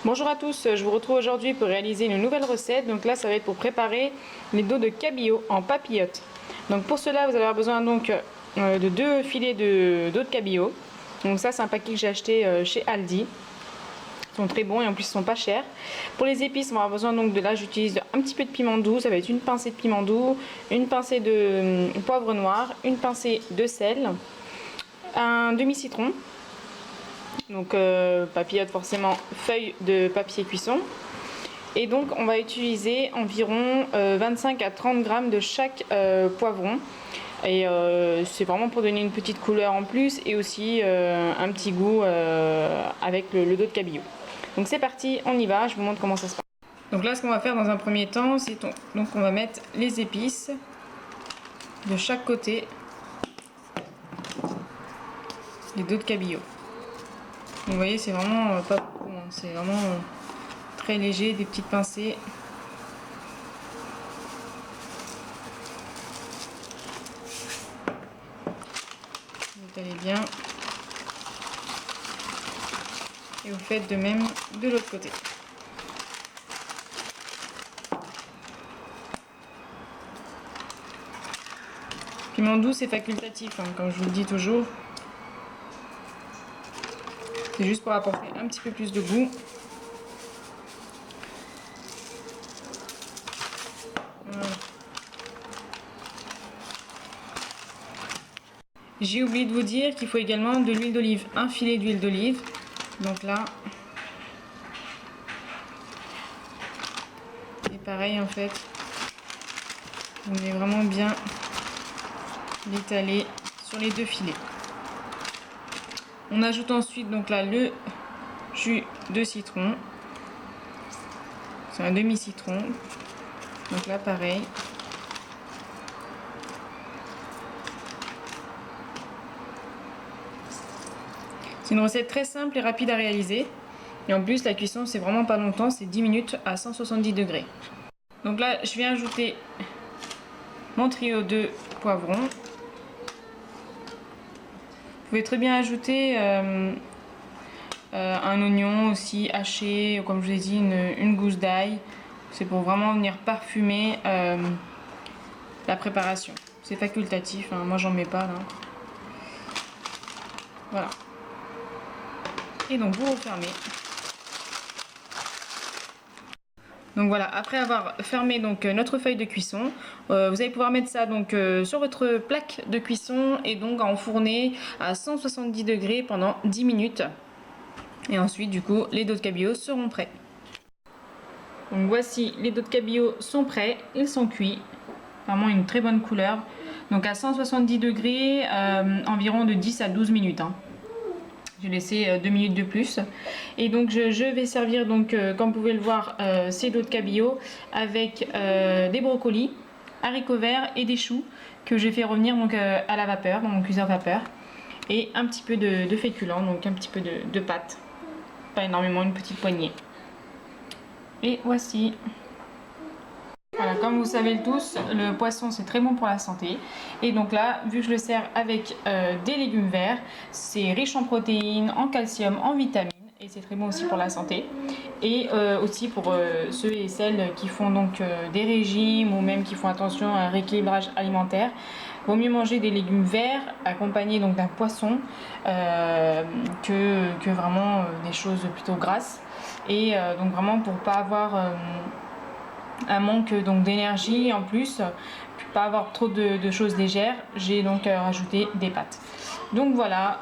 Bonjour à tous, je vous retrouve aujourd'hui pour réaliser une nouvelle recette. Donc là, ça va être pour préparer les dos de cabillaud en papillote. Donc pour cela, vous allez avoir besoin de 2 filets de dos de cabillaud. Donc ça, c'est un paquet que j'ai acheté chez Aldi. Ils sont très bons et en plus ils sont pas chers. Pour les épices, on va avoir besoin donc de là, j'utilise un petit peu de piment doux. Ça va être une pincée de piment doux, une pincée de poivre noir, une pincée de sel, un demi-citron. Donc papillote forcément, feuille de papier cuisson. Et donc on va utiliser environ 25 à 30 grammes de chaque poivron. Et c'est vraiment pour donner une petite couleur en plus et aussi un petit goût avec le dos de cabillaud. Donc c'est parti, on y va, je vous montre comment ça se passe. Donc là, ce qu'on va faire dans un premier temps, c'est donc on va mettre les épices de chaque côté des dos de cabillaud. Vous voyez, c'est vraiment pas beaucoup, hein. C'est vraiment très léger, des petites pincées. Vous étalez bien. Et vous faites de même de l'autre côté. Piment doux, c'est facultatif, hein, comme je vous le dis toujours. C'est juste pour apporter un petit peu plus de goût. Voilà. J'ai oublié de vous dire qu'il faut également de l'huile d'olive, un filet d'huile d'olive. Donc là, et pareil en fait, on est vraiment bien l'étaler sur les deux filets. On ajoute ensuite donc là le jus de citron. C'est un demi-citron. Donc là pareil. C'est une recette très simple et rapide à réaliser. Et en plus la cuisson c'est vraiment pas longtemps, c'est 10 minutes à 170 degrés. Donc là je viens ajouter mon trio de poivrons. Vous pouvez très bien ajouter un oignon aussi haché, ou comme je vous ai dit, une gousse d'ail. C'est pour vraiment venir parfumer la préparation. C'est facultatif, hein. Moi j'en mets pas là. Voilà. Et donc vous refermez. Donc voilà, après avoir fermé donc notre feuille de cuisson, vous allez pouvoir mettre ça donc sur votre plaque de cuisson et donc enfourner à 170 degrés pendant 10 minutes. Et ensuite du coup les dos de cabillaud seront prêts. Donc voici, les dos de cabillaud sont prêts, ils sont cuits, vraiment une très bonne couleur. Donc à 170 degrés, environ de 10 à 12 minutes. Hein. J'ai laissé 2 minutes de plus. Et donc je vais servir, donc, comme vous pouvez le voir, ces dos de cabillaud avec des brocolis, haricots verts et des choux que j'ai fait revenir donc, à la vapeur, dans mon cuiseur vapeur. Et un petit peu de féculent, donc un petit peu de pâte. Pas énormément, une petite poignée. Et voici. Voilà, comme vous savez tous, le poisson c'est très bon pour la santé. Et donc là, vu que je le sers avec des légumes verts, c'est riche en protéines, en calcium, en vitamines. Et c'est très bon aussi pour la santé. Et aussi pour ceux et celles qui font donc des régimes ou même qui font attention à un rééquilibrage alimentaire. Vaut mieux manger des légumes verts accompagnés donc d'un poisson que vraiment des choses plutôt grasses. Et donc vraiment pour pas avoir un manque donc d'énergie en plus, pas avoir trop de choses légères, j'ai donc rajouté des pâtes. Donc voilà,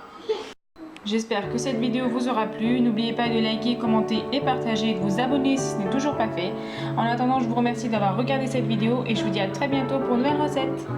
j'espère que cette vidéo vous aura plu. N'oubliez pas de liker, commenter et partager et de vous abonner si ce n'est toujours pas fait. En attendant, je vous remercie d'avoir regardé cette vidéo et je vous dis à très bientôt pour une nouvelle recette.